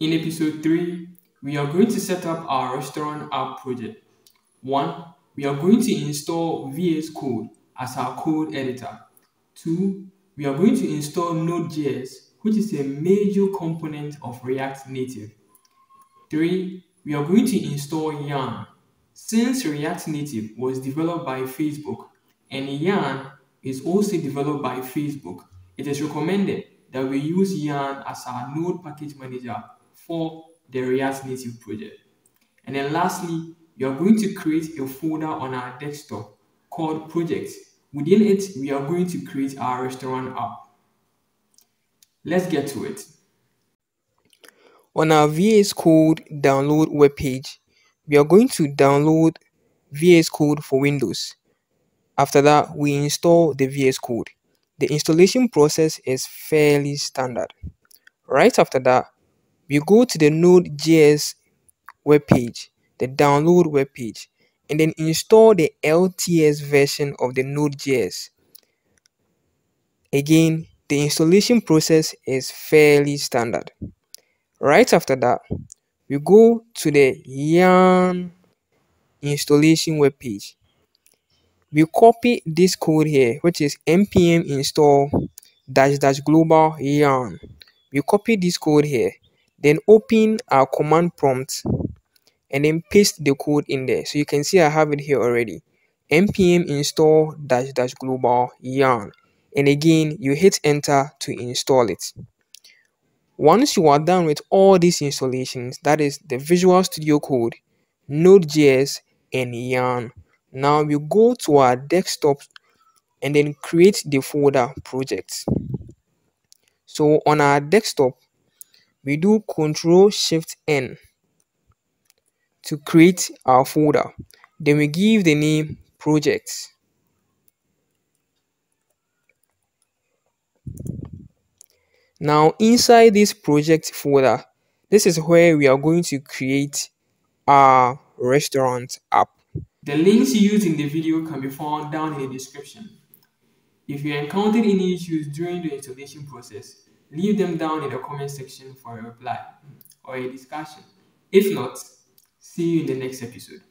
In episode 3, we are going to set up our restaurant app project. 1. We are going to install VS Code as our code editor. 2. We are going to install Node.js, which is a major component of React Native. 3. We are going to install Yarn. Since React Native was developed by Facebook and Yarn is also developed by Facebook, it is recommended that we use Yarn as our node package manager for the React Native project. And then lastly, we are going to create a folder on our desktop called projects. Within it, we are going to create our restaurant app. Let's get to it. On our VS Code download webpage, we are going to download VS Code for Windows. After that, we install the VS Code. The installation process is fairly standard. Right after that, we go to the Node.js webpage, the download webpage, and then install the LTS version of the Node.js. Again, the installation process is fairly standard. Right after that, we go to the Yarn installation webpage. We copy this code here, which is npm install -- global yarn. We copy this code here, then open our command prompt and then paste the code in there. So you can see I have it here already. npm install -- global yarn. And again, you hit enter to install it. Once you are done with all these installations, that is the Visual Studio Code, Node.js, and Yarn, now we go to our desktop and then create the folder projects. So on our desktop, we do Ctrl+Shift+N to create our folder. Then we give the name projects. Now inside this project folder, this is where we are going to create our restaurant app. The links used in the video can be found down in the description. If you encountered any issues during the installation process, leave them down in the comment section for a reply or a discussion. If not, see you in the next episode.